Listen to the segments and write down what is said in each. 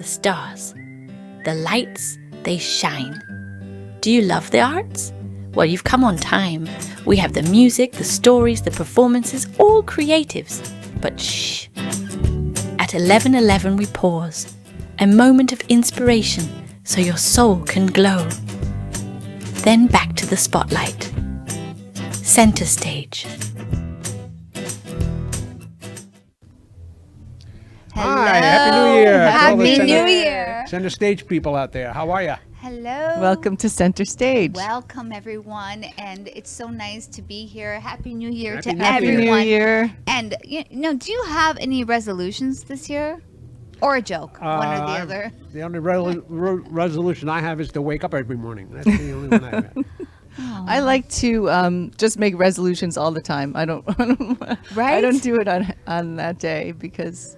the stars. The lights, they shine. Do you love the arts? Well, you've come on time. We have the music, the stories, the performances, all creatives. But shh. At 11:11 we pause. A moment of inspiration so your soul can glow. Then back to the spotlight. Center stage. Hello. Hi, Happy New Year. Happy New Year. Center stage people out there. How are you? Hello. Welcome to Center Stage. Welcome, everyone. And it's so nice to be here. Happy New Year Happy to New Year. everyone. Happy New Year. And, do you have any resolutions this year? Or a joke? One or the other? The only resolution I have is to wake up every morning. That's the only one I have. I like to just make resolutions all the time. I don't Right? I don't do it on that day because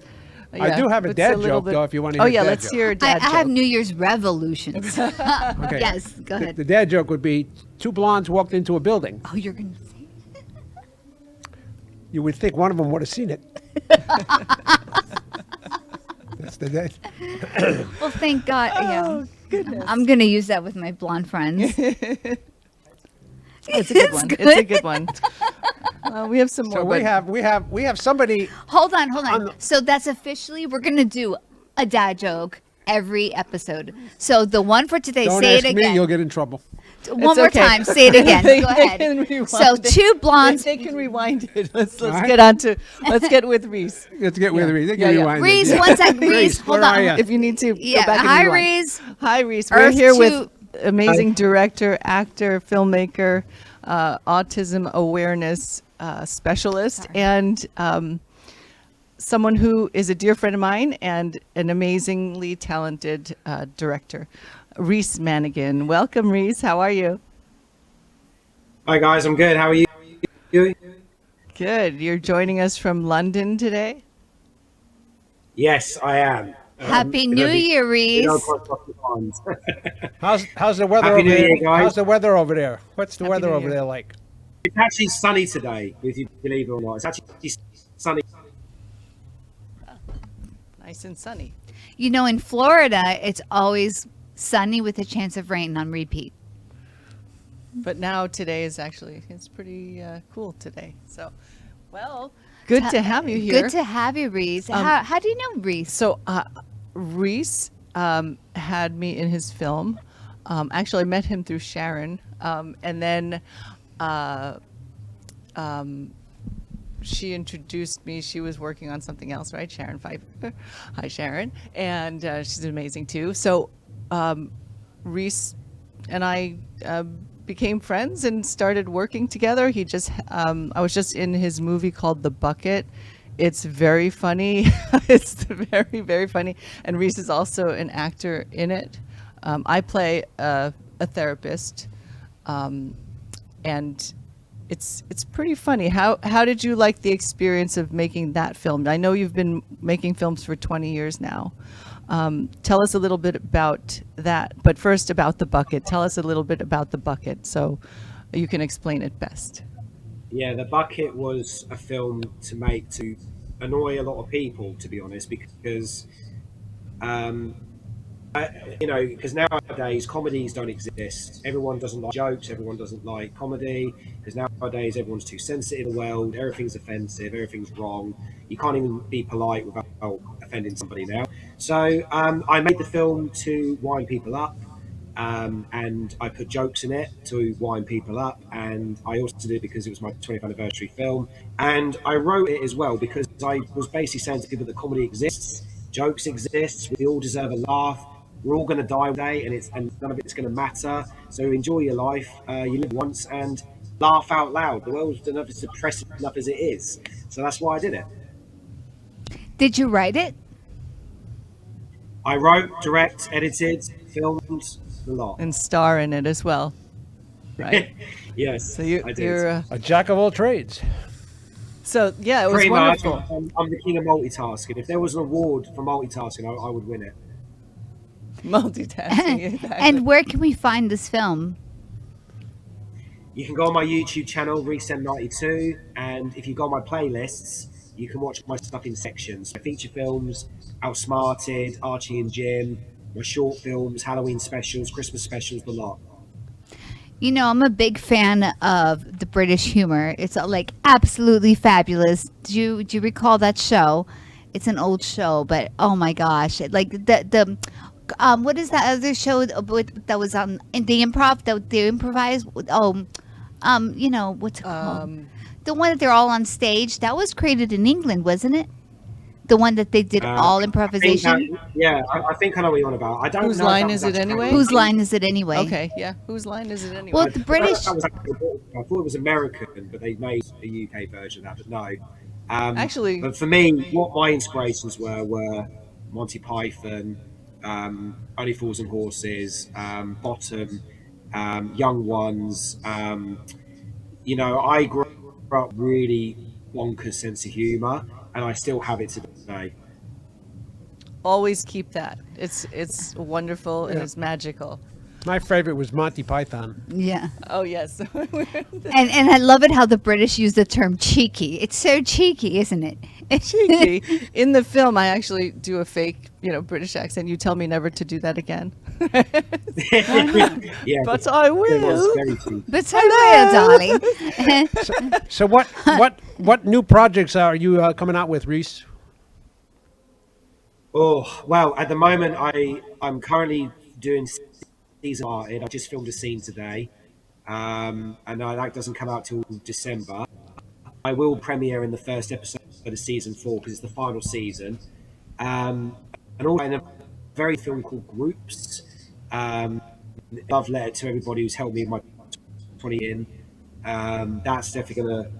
I do have a it's dad little joke, bit- though, if you want to Oh hear a yeah, dad let's joke. hear a I dad joke. have New Year's revolutions. Okay. Yes, go ahead. The dad joke would be, two blondes walked into a building. Oh, you're going to say You would think one of them would have seen it. That's the dad. Well, thank God. Oh, goodness. I'm going to use that with my blonde friends. It's a good one. It's a good one. We have some more. So but we have somebody. Hold on. On the- So that's officially, we're going to do a dad joke every episode. So the one for today, Don't say ask it again. me, you'll get in trouble. One It's more okay. time, say it again. They Go ahead. can rewind So it. two blondes. They can rewind it. Let's right. get on to let's get with Reese. Let's get with me. They Yeah, can yeah. rewind it. Reese, Yeah. one sec. Reese, Reese, hold where on. are ya? If you need to Yeah. go back and Hi, rewind. Reese. Hi, Reese. We're Earth here to- with amazing director, actor, filmmaker, autism awareness specialist, and someone who is a dear friend of mine and an amazingly talented director, Reece Manigan. Welcome, Reece. How are you? Hi guys, I'm good. How are you? Good. You're joining us from London today. Yes, I am. Happy New Year, Reese. How's the weather Happy over New there? Year, guys. How's the weather over there? What's the Happy weather New over Year. there like? It's actually sunny today, if you believe it or not. It's actually sunny. Nice and sunny. In Florida, it's always sunny with a chance of rain on repeat. But now today is it's pretty cool today. So, well, good to have you here. Good to have you, Reese. How do you know Reese? So, Reece had me in his film. Actually, I met him through Sharon, and then she introduced me. She was working on something else, right? Sharon Pfeiffer. Hi, Sharon, and she's amazing too. So, Reece and I became friends and started working together. I was just in his movie called The Bucket. It's very funny. It's very, very funny. And Reece is also an actor in it. I play a therapist, and it's pretty funny. How did you like the experience of making that film? I know you've been making films for 20 years now. Tell us a little bit about that. But first, about The Bucket. Tell us a little bit about The Bucket so you can explain it best. Yeah, The Bucket was a film to make to annoy a lot of people, to be honest, because because nowadays comedies don't exist. Everyone doesn't like jokes. Everyone doesn't like comedy because nowadays everyone's too sensitive in the world. Everything's offensive. Everything's wrong. You can't even be polite without offending somebody now. So I made the film to wind people up, and I put jokes in it to wind people up. And I also did it because it was my 20th anniversary film. And I wrote it as well because I was basically saying to people that comedy exists, jokes exist. We all deserve a laugh. We're all going to die one day, and none of it's going to matter. So enjoy your life. You live once, and laugh out loud. The world's enough as depressing enough as it is. So that's why I did it. Did you write it? I wrote, direct, edited, filmed a lot. And star in it as well, right? Yes, So I did. you're A jack of all trades. so yeah, it was Pretty much. wonderful. I'm the king of multitasking. If there was an award for multitasking, I would win it. Multitasking. Exactly. And where can we find this film? You can go on my YouTube channel, Reece 92, and if you go on my playlists, you can watch my stuff in sections. My feature films, Outsmarted, Archie and Jim, my short films, Halloween specials, Christmas specials, the lot. You know, I'm a big fan of the British humor. It's like absolutely fabulous. Do you recall that show? It's an old show, but oh my gosh, like what is that other show that was on in the improv that they improvised? Oh, you know what's it called? The one that they're all on stage. That was created in England, wasn't it? The one that they did all improvisation. I think I know what you're on about. I don't Whose know. line if is that was it actually anyway? Whose line is it anyway? Okay, yeah. Whose line is it anyway? Well, the British. I thought it was American, but they made a UK version of that. But no, Actually, but for me, what my inspirations were Monty Python, Only Fools and Horses, Bottom, Young Ones. You know, I grew up really bonkers sense of humour, and I still have it today. always keep that. It's wonderful and it's magical. My favorite was Monty Python. Yeah. Oh yes. And I love it how the British use the term cheeky. It's so cheeky, isn't it? Cheeky. In the film, I actually do a fake, British accent. You tell me never to do that again. Yeah, But I it was will. very cheap. But so will, darling. So what new projects are you coming out with, Reece? Oh well, at the moment, I'm currently doing season arted. I just filmed a scene today, and that doesn't come out till December. I will premiere in the first episode of season 4 because it's the final season, and also in a very film called Groups. Love letter to everybody who's helped me with my 20 in. That's definitely going to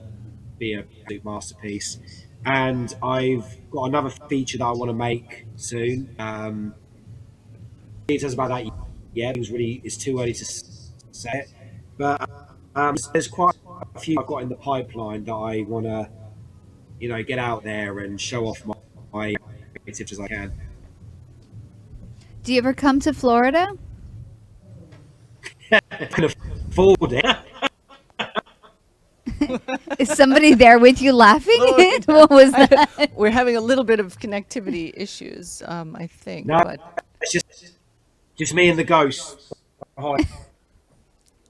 be a big masterpiece. And I've got another feature that I want to make soon. Details about that, yeah, it's too early to say it. But there's quite a few I've got in the pipeline that I want to, get out there and show off my creative as I can. Do you ever come to Florida? I can afford it. Is somebody there with you laughing? What was that? We're having a little bit of connectivity issues, I think. No, But it's just me and the ghost. Hi.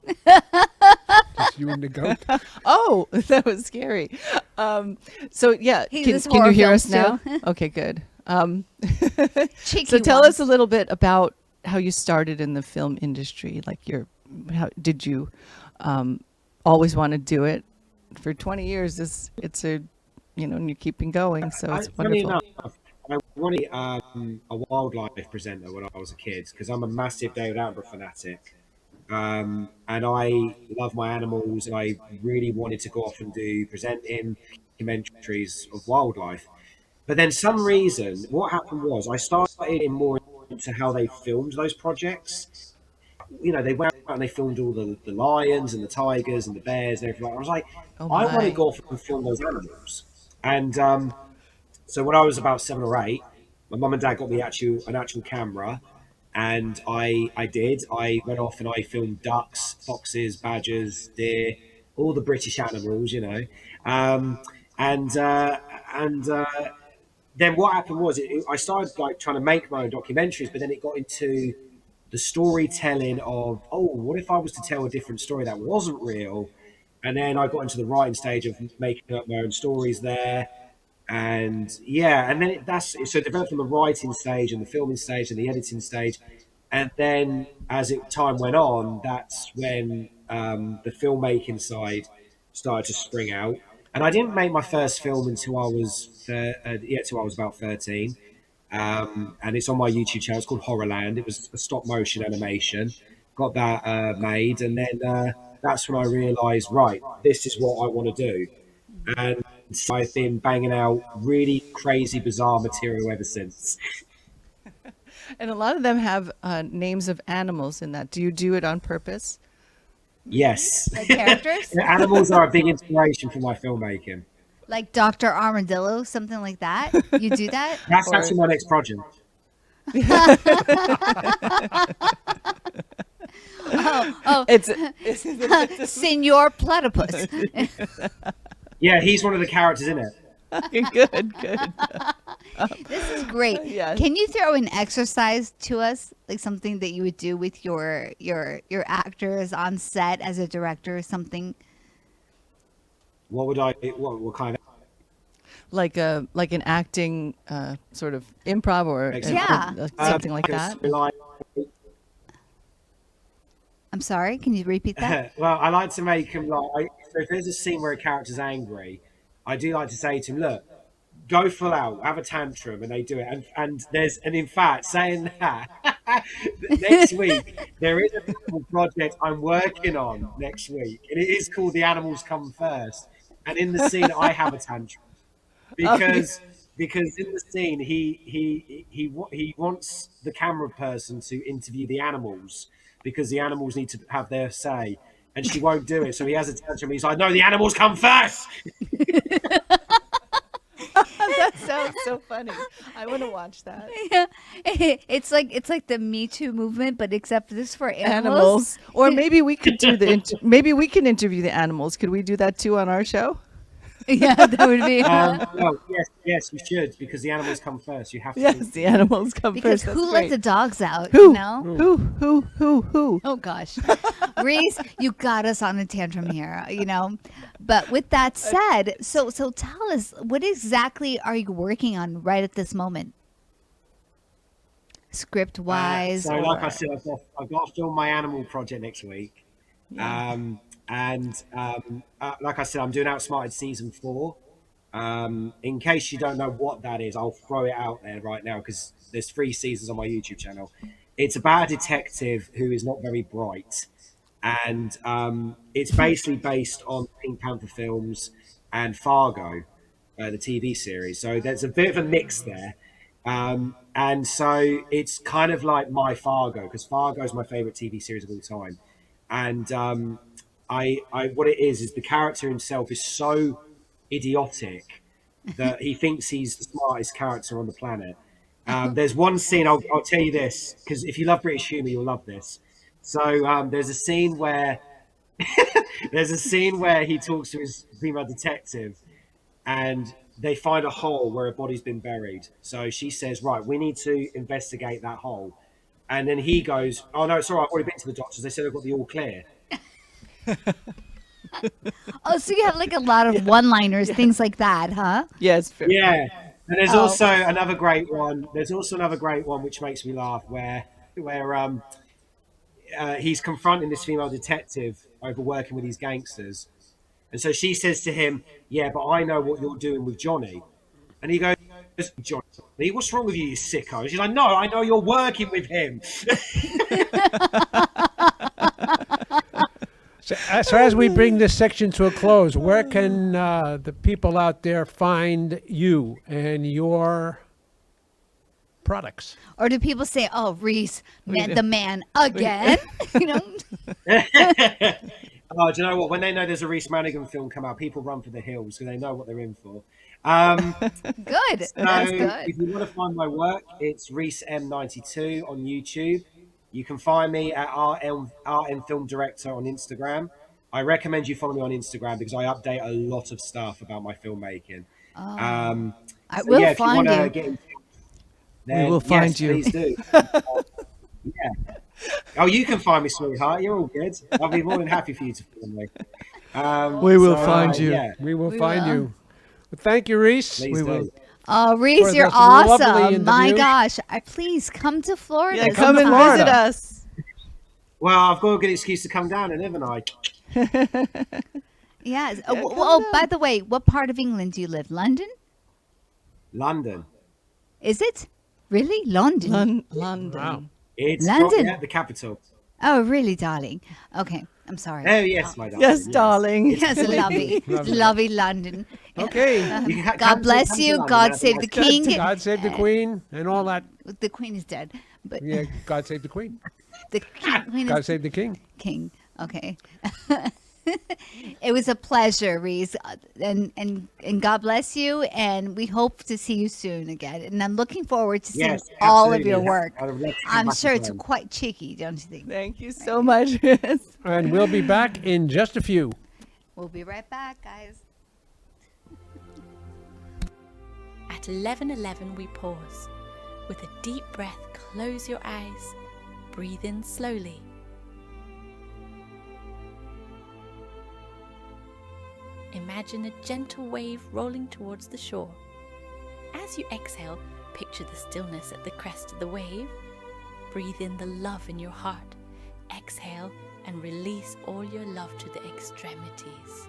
Just you and the goat. oh, that was scary. So yeah, He can does you horror hear us films, now? too. Okay, good. Cheeky So tell one. us a little bit about how you started in the film industry. Like how did you always want to do it? For 20 years, it's a, and you're keeping going, so it's Funny wonderful. enough, I wanted a wildlife presenter when I was a kid because I'm a massive David Attenborough fanatic. And I love my animals, and I really wanted to go off and do presenting documentaries of wildlife. But then, some reason, what happened was I started getting more into how they filmed those projects. They went out and they filmed all the lions and the tigers and the bears and everything. I was like, Oh I want to my. go off and film those animals. And so when I was about 7 or 8, my mum and dad got me an actual camera, and I did. I went off and I filmed ducks, foxes, badgers, deer, all the British animals, and then what happened was I started like trying to make my own documentaries, but then it got into the storytelling of, what if I was to tell a different story that wasn't real? And then I got into the writing stage of making up my own stories there. And yeah, and then so it developed from the writing stage and the filming stage and the editing stage. And then as time went on, that's when the filmmaking side started to spring out. And I didn't make my first film until I was till I was about 13. And it's on my YouTube channel. It's called Horrorland. It was a stop motion animation. Got that made, and then that's when I realised, right, this is what I want to do. And so I've been banging out really crazy, bizarre material ever since. And a lot of them have names of animals in that. Do you do it on purpose? Yes, Like characters? The animals are a big inspiration for my filmmaking. Like Dr. Armadillo, something like that? You do that? That's actually my next project. Senor Platypus. Yeah, he's one of the characters in it. Good, good. This is great. Yes. Can you throw an exercise to us, like something that you would do with your actors on set as a director or something? What would I? What kind of Like an acting sort of improv or Yeah. something like because that. I'm sorry. Can you repeat that? Well, I like to make him like. So if there's a scene where a character's angry, I do like to say to him, "Look, go full out, have a tantrum," and they do it. And in fact, saying that next week there is a little project I'm working on next week, and it is called "The Animals Come First." And in the scene, I have a tantrum because in the scene he wants the camera person to interview the animals because the animals need to have their say, and she won't do it. So he has a tantrum. He's like, "No, the animals come first." That sounds so funny. I want to watch that. Yeah. It's like the Me Too movement, but except this for animals. Animals, or maybe we could do maybe we can interview the animals. Could we do that too on our show? Yeah, that would be. Well, yes, you should because the animals come first. You have to. Yes, the animals come Because first. who That's let great. the dogs out? Who? You know? Who? Oh gosh, Reece, you got us on a tantrum here, you know. But with that said, so tell us, what exactly are you working on right at this moment, script wise? So, like I said, I've got to film my animal project next week. Like I said, I'm doing Outsmarted season 4. In case you don't know what that is, I'll throw it out there right now because there's 3 seasons on my YouTube channel. It's about a detective who is not very bright, and it's basically based on Pink Panther films and Fargo, the TV series. So there's a bit of a mix there. And so it's kind of like my Fargo because Fargo is my favorite TV series of all time. And I what it is the character himself is so idiotic that he thinks he's the smartest character on the planet. There's one scene I'll tell you this because if you love British humor, you'll love this. So there's a scene where he talks to his female detective, and they find a hole where a body's been buried. So she says, "Right, we need to investigate that hole." And then he goes, "Oh no, it's all right. I've already been to the doctors. They said I've got the all clear." Oh, so you have like a lot of one-liners, things like that, huh? Yes. Yeah, and there's also another great one. There's also another great one which makes me laugh, where he's confronting this female detective over working with these gangsters, and so she says to him, "Yeah, but I know what you're doing with Johnny," and he goes, "Johnny, what's wrong with you, you sicko?" And she's like, "No, I know you're working with him." So as we bring this section to a close, where can the people out there find you and your products? Or do people say, "Oh, Reece, the man again"? You know? Oh, do you know what? When they know there's a Reece Manigan film come out, people run for the hills because they know what they're in for. Good. That's So good. if you want to find my work, it's Reece M92 on YouTube. You can find me at RM Film Director on Instagram. I recommend you follow me on Instagram because I update a lot of stuff about my filmmaking. I So will yeah, if you find want to you. get in, We will find yes, you. Please do. Yeah. Oh, you can find me, sweetheart. You're all good. I'll be more than happy for you to find me. We will find you. Yeah, We will We find will. you. Well, thank you, Reece. please We do. will. Oh, Reece, For you're this lovely awesome. My interview. gosh. Please come to Florida. Yeah, come and sometime. visit us. Well, I've got a good excuse to come down, haven't I? Yes. come By down. the way, what part of England do you live? London? London. Is it? Really? London? London. Wow. It's London? the capital. Oh, really, darling? Okay. I'm sorry. Oh, yes, my darling. Yes, darling. Yes, lovely. Lovely London. Okay. You can God bless you. God save the king. God save the Queen and all that. The queen is dead. But Yeah, God save the Queen. the queen God is save the King. king. Okay. It was a pleasure, Reece, and God bless you. And we hope to see you soon again. And I'm looking forward to seeing Yes, all of absolutely. your work. I'd love to come I'm back sure it's again. quite cheeky, don't you think? Thank you so much. Yes. And we'll be back in just a few. We'll be right back, guys. At 11:11 we pause. With a deep breath, close your eyes. Breathe in slowly. Imagine a gentle wave rolling towards the shore. As you exhale, picture the stillness at the crest of the wave. Breathe in the love in your heart. Exhale and release all your love to the extremities.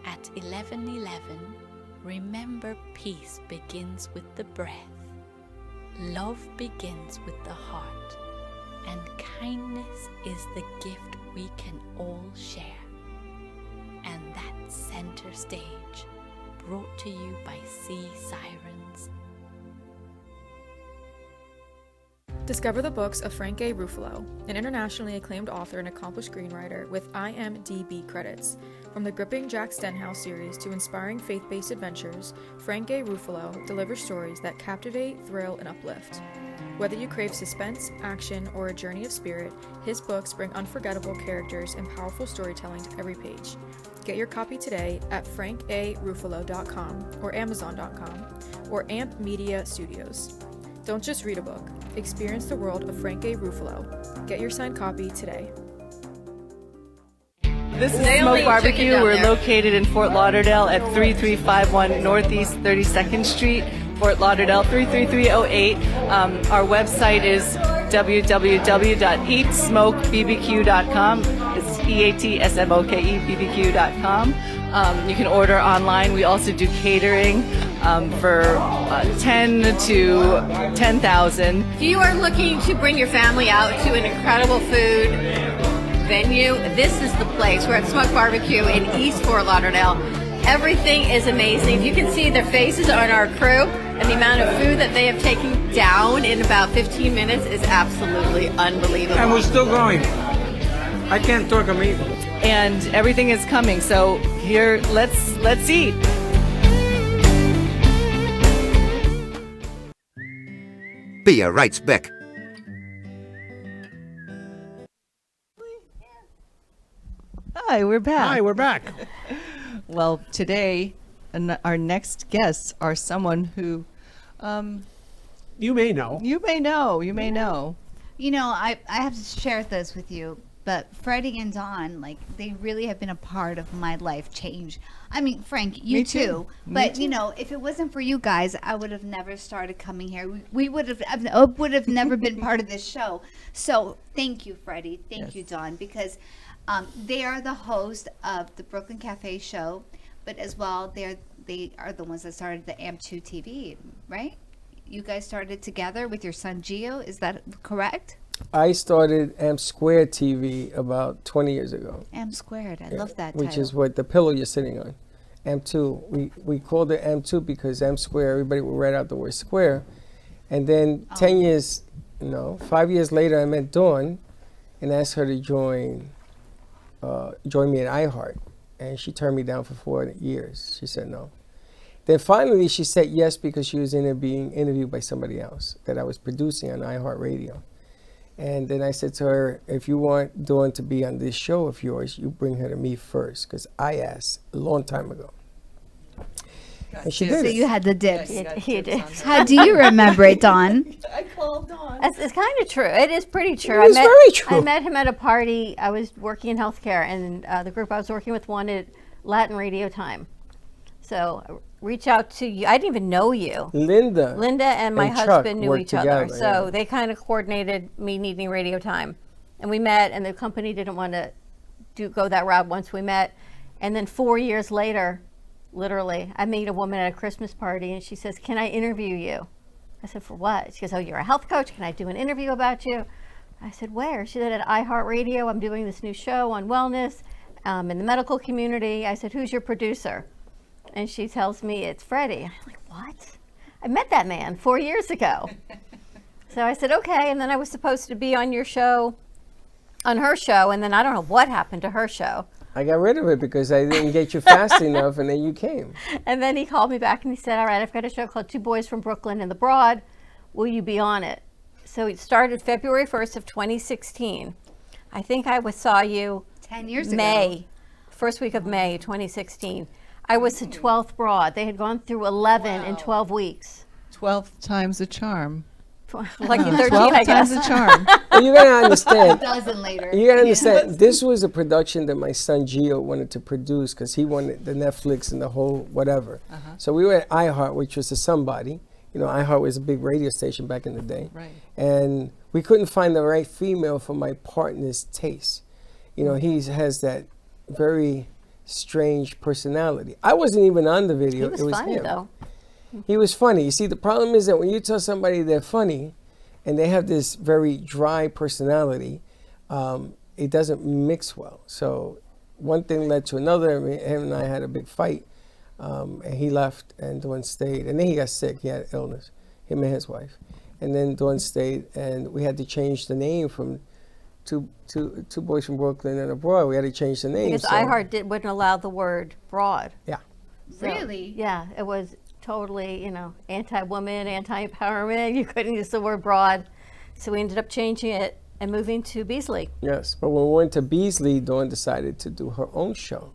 At 11:11, remember peace begins with the breath. Love begins with the heart. And kindness is the gift we can all share. And that center stage, brought to you by sea sirens. Discover the books of Frank A. Ruffalo, an internationally acclaimed author and accomplished screenwriter with IMDb credits. From the gripping Jack Stenhouse series to inspiring faith-based adventures, Frank A. Ruffalo delivers stories that captivate, thrill, and uplift. Whether you crave suspense, action, or a journey of spirit, his books bring unforgettable characters and powerful storytelling to every page. Get your copy today at frankaruffalo.com or amazon.com or AMP Media Studios. Don't just read a book. Experience the world of Frank A. Ruffalo. Get your signed copy today. This is Smoke Barbecue. We're located in Fort Lauderdale at 3351 Northeast 32nd Street, Fort Lauderdale 33308. Our website is www.eatsmokebbq.com. It's EATSMOKEBBQ.com. You can order online. We also do catering for 10 to 10,000. If you are looking to bring your family out to an incredible food venue, this is the place. We're at Smoke Barbecue in East Fort Lauderdale. Everything is amazing. You can see their faces on our crew, and the amount of food that they have taken down in about 15 minutes is absolutely unbelievable. And we're still going. I can't talk, I'm eating. And everything is coming. So here, let's eat. Be right back. Hi, we're back. Hi, we're back. Well, today, our next guests are someone who You may know. you may know. You know, I have to share this with you, but Freddy and Dawn, like, they really have been a part of my life change. I mean, Frank, you Me too. too. Me But too. you know, if it wasn't for you guys, I would have never started coming here. We would have never been part of this show. So thank you, Freddy. Thank you, Dawn, because they are the host of the Brooklyn Cafe show, but as well, they are the ones that started the AMP2 TV, right? You guys started together with your son Gio. Is that correct? I started AMP Squared TV about 20 years ago. AMP Squared. I love that Which title. is what the pillow you're sitting on. AMP2. We called it AMP2 because AMP Square, everybody would write out the word square. And then 10 years, 5 years later, I met Dawn and asked her to join me at iHeart. And she turned me down for 4 years. She said no. Then finally she said yes because she was being interviewed by somebody else that I was producing on iHeartRadio. And then I said to her, if you want Dawn to be on this show of yours, you bring her to me first, because I asked a long time ago. And she So did you it. had the dips. He did. How do you remember it, Dawn? I called Dawn. It's kind of true. It is pretty true. It is very true. I met him at a party. I was working in healthcare, and the group I was working with wanted Latin radio time. So reach out to you. I didn't even know you. Linda And my and Chuck husband knew worked each other. together, So yeah. they kind of coordinated me needing radio time. And we met, and the company didn't want to go that route once we met. And then 4 years later, literally, I meet a woman at a Christmas party, and she says, can I interview you? I said, for what? She goes, oh, you're a health coach. Can I do an interview about you? I said, where? She said, at iHeartRadio. I'm doing this new show on wellness in the medical community. I said, who's your producer? And she tells me it's Freddy. I'm like, what? I met that man 4 years ago. So I said, okay. And then I was supposed to be on your show, on her show. And then I don't know what happened to her show. I got rid of it because I didn't get you fast enough, and then you came. And then he called me back and he said, all right, I've got a show called Two Boys from Brooklyn and the Broad. Will you be on it? So it started February 1st of 2016. I think saw you 10 years ago. May, first week of May 2016. I was the 12th broad. They had gone through 11 in 12 weeks. 12 times the charm. Lucky 13, 12 I times guess. the charm. Well, you gotta understand. dozen later. You gotta understand. This was a production that my son Gio wanted to produce because he wanted the Netflix and the whole whatever. So we were at iHeart, which was a somebody. You know, iHeart was a big radio station back in the day. Right. And we couldn't find the right female for my partner's taste. You know, he has that very strange personality. I wasn't even on the video. He was it was funny, him. though. He was funny. You see, the problem is that when you tell somebody they're funny and they have this very dry personality, it doesn't mix well. So one thing led to another. I mean, him and I had a big fight, and he left and Dawn stayed. And then he got sick. He had illness, him and his wife. And then Dawn stayed, and we had to change the name from two boys from Brooklyn and abroad. We had to change the name. Because iHeart wouldn't allow the word broad. Yeah. So, Really? Yeah, it was totally, anti-woman, anti-empowerment. You couldn't use the word broad. So we ended up changing it and moving to Beasley. Yes, but when we went to Beasley, Dawn decided to do her own show.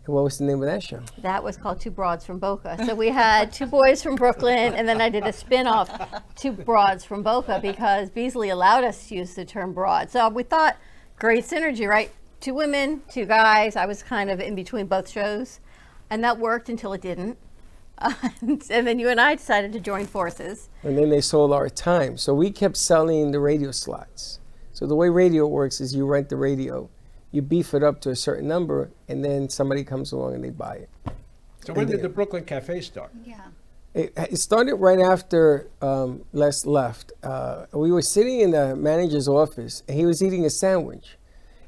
And what was the name of that show? That was called Two Broads from Boca. So we had two boys from Brooklyn, and then I did a spin-off, Two Broads from Boca, because Beasley allowed us to use the term broad. So we thought, great synergy, right? Two women, two guys. I was kind of in between both shows, and that worked until it didn't. And then you and I decided to join forces. And then they sold our time. So we kept selling the radio slots. So the way radio works is you rent the radio, you beef it up to a certain number, and then somebody comes along and they buy it. So when did the Brooklyn Cafe start? Yeah. It started right after Les left. We were sitting in the manager's office, and he was eating a sandwich.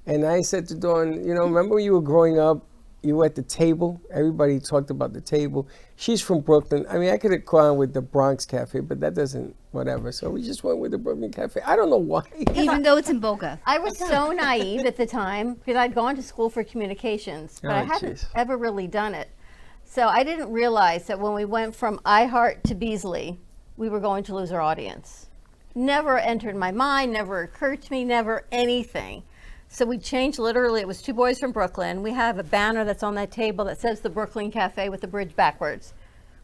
And I said to Dawn, remember when you were growing up, you were at the table, everybody talked about the table. She's from Brooklyn. I mean, I could have gone with the Bronx Cafe, but that doesn't, whatever. So we just went with the Brooklyn Cafe. I don't know why. Even though it's in Boca. I was so naive at the time because I'd gone to school for communications, but I hadn't ever really done it. So I didn't realize that when we went from iHeart to Beasley, we were going to lose our audience. Never entered my mind, never occurred to me, never anything. So we changed, literally, it was two boys from Brooklyn. We have a banner that's on that table that says the Brooklyn Cafe with the bridge backwards.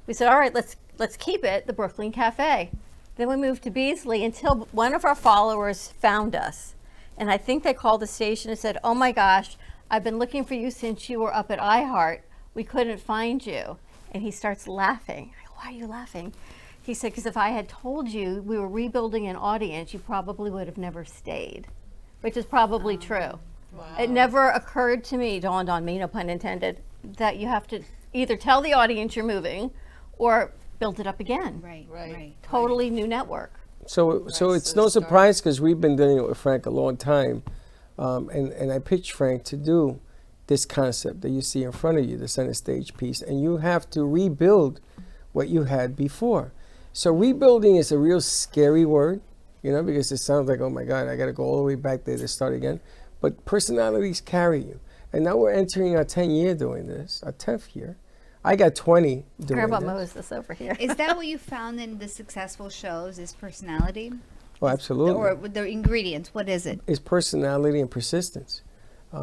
We said, all right, let's keep it the Brooklyn Cafe. Then we moved to Beasley until one of our followers found us. And I think they called the station and said, oh my gosh, I've been looking for you since you were up at iHeart. We couldn't find you. And he starts laughing. I go, why are you laughing? He said, because if I had told you we were rebuilding an audience, you probably would have never stayed. Which is probably true. Wow. It never occurred to me, dawned on me, no pun intended, that you have to either tell the audience you're moving or build it up again. Right. Totally new network. So it's no surprise because we've been dealing with Frank a long time. And I pitched Frank to do this concept that you see in front of you, the center stage piece. And you have to rebuild what you had before. So rebuilding is a real scary word. Because it sounds like, oh my God, I got to go all the way back there to start again. But personalities carry you. And now we're entering our 10th year doing this, our 10th year. I got 20 doing Grandma this. Moses over here. Is that what you found in the successful shows, is personality? Oh, absolutely. Or the ingredients, what is it? It's personality and persistence.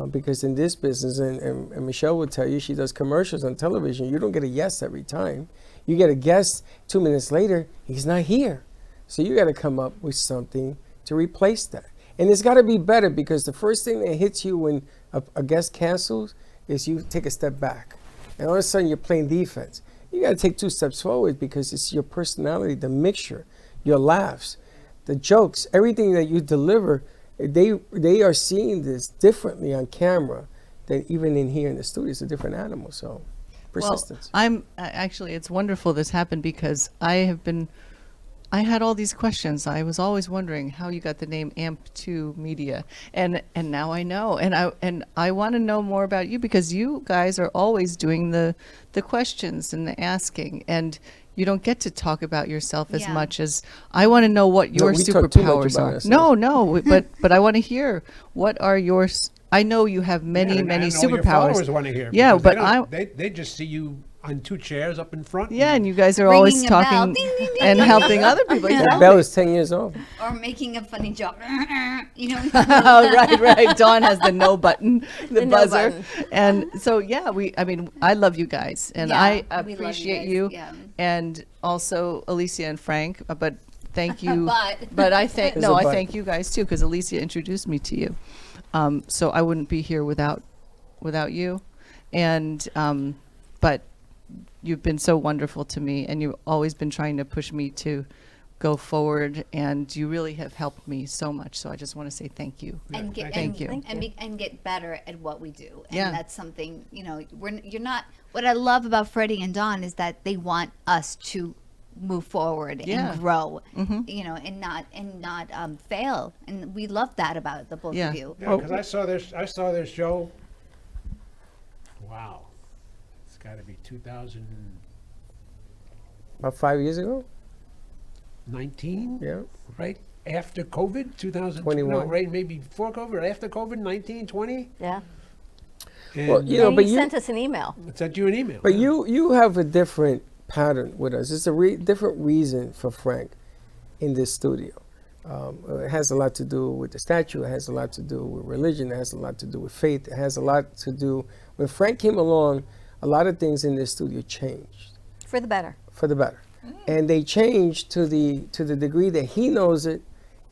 Because in this business, and Michelle will tell you, she does commercials on television, you don't get a yes every time. You get a guess 2 minutes later, he's not here. So you got to come up with something to replace that. And it's got to be better because the first thing that hits you when a guest cancels is you take a step back. And all of a sudden you're playing defense. You got to take 2 steps forward because it's your personality, the mixture, your laughs, the jokes, everything that you deliver. They are seeing this differently on camera than even in here in the studio. It's a different animal. So persistence. Well, actually, it's wonderful this happened because I had all these questions. I was always wondering how you got the name AMP2 Media, and now I know. And I want to know more about you because you guys are always doing the questions and the asking, and you don't get to talk about yourself as much as I want to know what your superpowers are. No, but I want to hear what are yours. I know you have many I know superpowers. Your followers want to hear. Yeah, but they they just see you on 2 chairs up in front. Yeah, and you guys are always Ringing a bell. talking Ding, ding, ding, and ding. helping other people. That Exactly. bell is 10 years old. Or making a funny joke. You know. Oh, right. Dawn has the no button, the no buzzer. button. And so, yeah, I love you guys. And Yeah, I we love you appreciate guys, you. yeah. And also Alicia and Frank. But thank you. But. I thank, There's no, a I but. thank you guys too, because Alicia introduced me to you. So I wouldn't be here without you. And, but you've been so wonderful to me, and you've always been trying to push me to go forward, and you really have helped me so much. So I just want to say thank you. And get, Thank you. And get better at what we do. And Yeah. that's something, you're not, what I love about Freddie and Dawn is that they want us to move forward Yeah. and grow, Mhm. and not fail. And we love that about the both Yeah. of you. Yeah, because I saw their show. Wow. It's got to be 2019, About 5 years ago? Yeah. right? After COVID, 2021. 21. Right? Maybe before COVID or after COVID, 19, 20? Yeah. And Well, you know, And but he you, sent us an email. sent you an email. but huh? you have a different pattern with us. It's a different reason for Frank in this studio. It has a lot to do with the statue. It has a lot to do with religion. It has a lot to do with faith. It has a lot to do. When Frank came along, a lot of things in this studio changed For the better. for the better, and they changed to the degree that he knows it,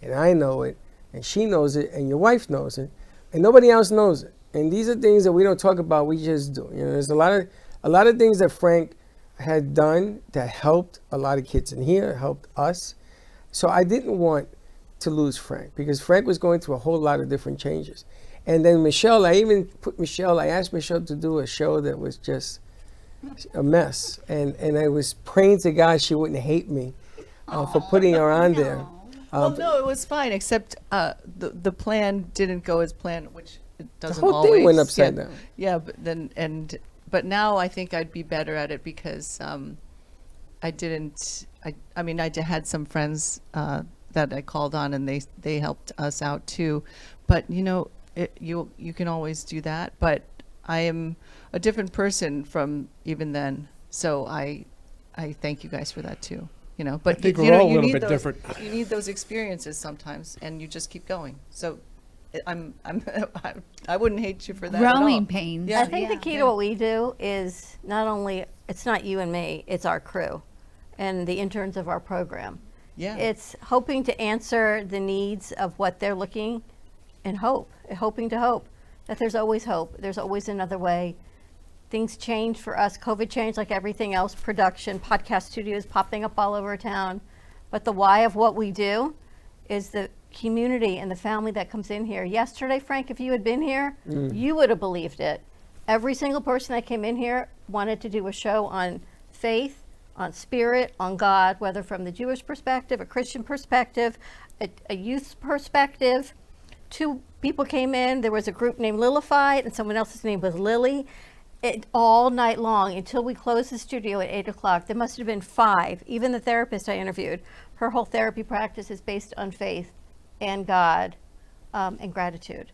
and I know it, and she knows it, and your wife knows it, and nobody else knows it. And these are things that we don't talk about. We just do. There's a lot of things that Frank had done that helped a lot of kids in here, helped us. So I didn't want to lose Frank because Frank was going through a whole lot of different changes. And then Michelle, I asked Michelle to do a show that was just a mess. And I was praying to God she wouldn't hate me for putting her on there. Well, no, it was fine, except the plan didn't go as planned, which it doesn't whole always. thing went upside yeah. down. Yeah, but now I think I'd be better at it because I had some friends that I called on, and they helped us out too. But you can always do that. But I am a different person from even then, so I thank you guys for that too. But I think we're all a little bit those, different. You need those experiences sometimes, and you just keep going. So I wouldn't hate you for that. at all. Growing pains. Yeah. I think the key to what we do is not only, it's not you and me, it's our crew and the interns of our program. Yeah. It's hoping to answer the needs of what they're looking and hoping to hope that there's always hope. There's always another way. Things change for us. COVID changed like everything else. Production, podcast studios popping up all over town. But the why of what we do is the community and the family that comes in here. Yesterday, Frank, if you had been here, you would have believed it. Every single person that came in here wanted to do a show on faith, on spirit, on God, whether from the Jewish perspective, a Christian perspective, a youth perspective. 2 people came in. There was a group named Lilified, and someone else's name was Lily. All night long until we closed the studio at 8 o'clock. There must have been 5. Even the therapist I interviewed, her whole therapy practice is based on faith and God and gratitude.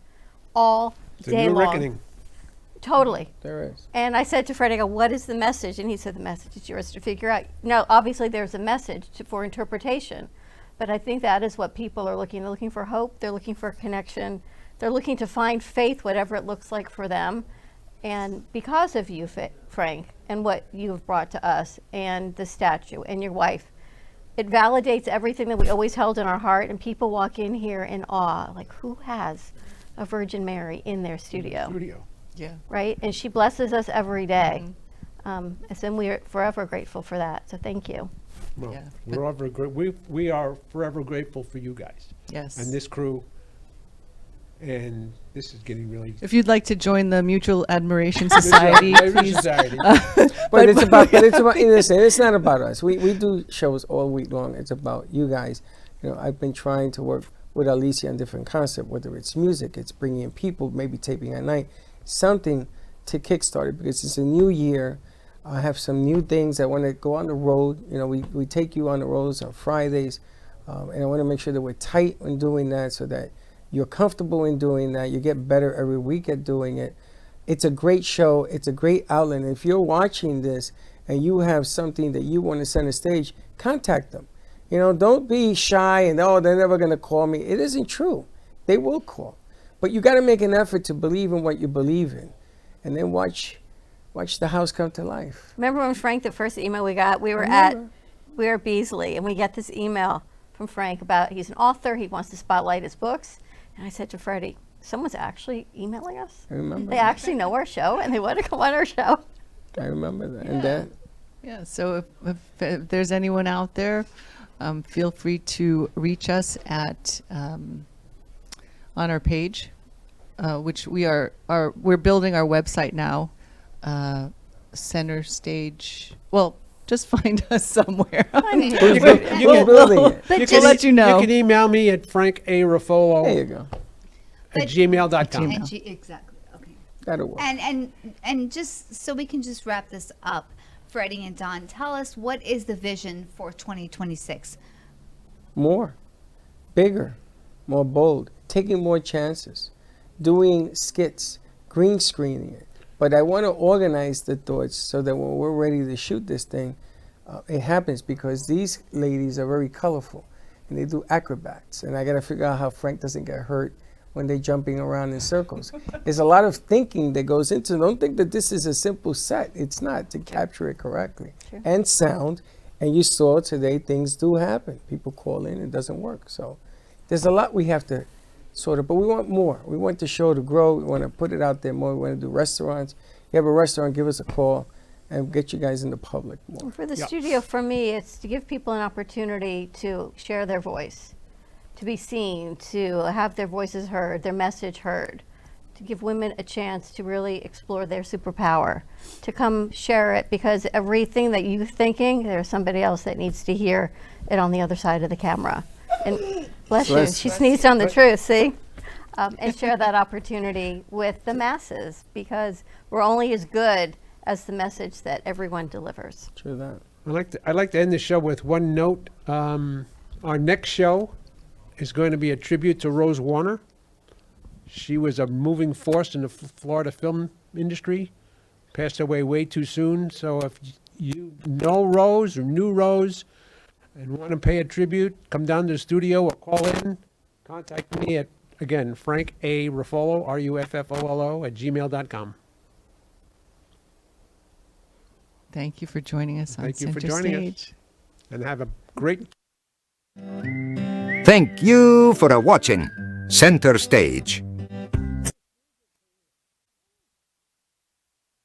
All It's a day new long. reckoning. Totally. There is. And I said to Freddy, I go, what is the message? And he said, the message is yours to figure out. No, obviously there's a message for interpretation. But I think that is what people are looking. They're looking for hope. They're looking for connection. They're looking to find faith, whatever it looks like for them. And because of you, Frank, and what you've brought to us, and the statue, and your wife, it validates everything that we always held in our heart. And people walk in here in awe, like, who has a Virgin Mary in their studio? Yeah. Right? And she blesses us every day. And we are forever grateful for that. So thank you. Well, Yeah. we are forever grateful for you guys Yes. and this crew. And this is getting really. If you'd like to join the Mutual Admiration Society, please. Society. But it's about. Listen, it's not about us. We do shows all week long. It's about you guys. I've been trying to work with Alicia on different concepts, whether it's music, it's bringing in people, maybe taping at night, something to kickstart it because it's a new year. I have some new things. I want to go on the road. We take you on the roads on Fridays, and I want to make sure that we're tight in doing that so that you're comfortable in doing that. You get better every week at doing it. It's a great show. It's a great outlet. And if you're watching this and you have something that you want to center stage, contact them. You know, don't be shy and, oh, they're never going to call me. It isn't true. They will call. But you got to make an effort to believe in what you believe in. And then watch the house come to life. Remember when Frank, the first email we got, we were at Beasley, and we get this email from Frank about he's an author, he wants to spotlight his books. And I said to Freddie, someone's actually emailing us? I remember They that. actually know our show, and they want to come on our show. I remember that. And that, Yeah, so if there's anyone out there, feel free to reach us at on our page, which we're building our website now, center stage. Well, just find us somewhere. who's building it? We'll let you know. You can email me at frankarafolo There you go. at gmail.com. Exactly. Okay. That'll work. And just so we can just wrap this up, Freddie and Don, tell us, what is the vision for 2026? More, bigger, more bold, taking more chances, doing skits, green screening it. But I want to organize the thoughts so that when we're ready to shoot this thing, it happens, because these ladies are very colorful and they do acrobats. And I got to figure out how Frank doesn't get hurt when they're jumping around in circles. There's a lot of thinking that goes into it. Don't think that this is a simple set. It's not, to capture it correctly. Sure. And sound. And you saw today things do happen. People call in, it doesn't work. So there's a lot we have to sort of, but we want more. We want the show to grow. We want to put it out there more. We want to do restaurants. You have a restaurant, give us a call and get you guys in the public more. For the studio, for me, it's to give people an opportunity to share their voice, to be seen, to have their voices heard, their message heard, to give women a chance to really explore their superpower, to come share it, because everything that you're thinking, there's somebody else that needs to hear it on the other side of the camera. And bless you, she sneezed on the truth, see? And share that opportunity with the masses, because we're only as good as the message that everyone delivers. True that. I'd like to end the show with one note. Our next show is going to be a tribute to Rose Warner. She was a moving force in the Florida film industry. Passed away way too soon. So if you know Rose or knew Rose and want to pay a tribute, come down to the studio or call in. Contact me at, again, Frank A. Ruffolo, RUFFOLO, at gmail.com. Thank you for joining us on Thank you for Center joining us. Stage. And have a great Thank you for watching Center Stage.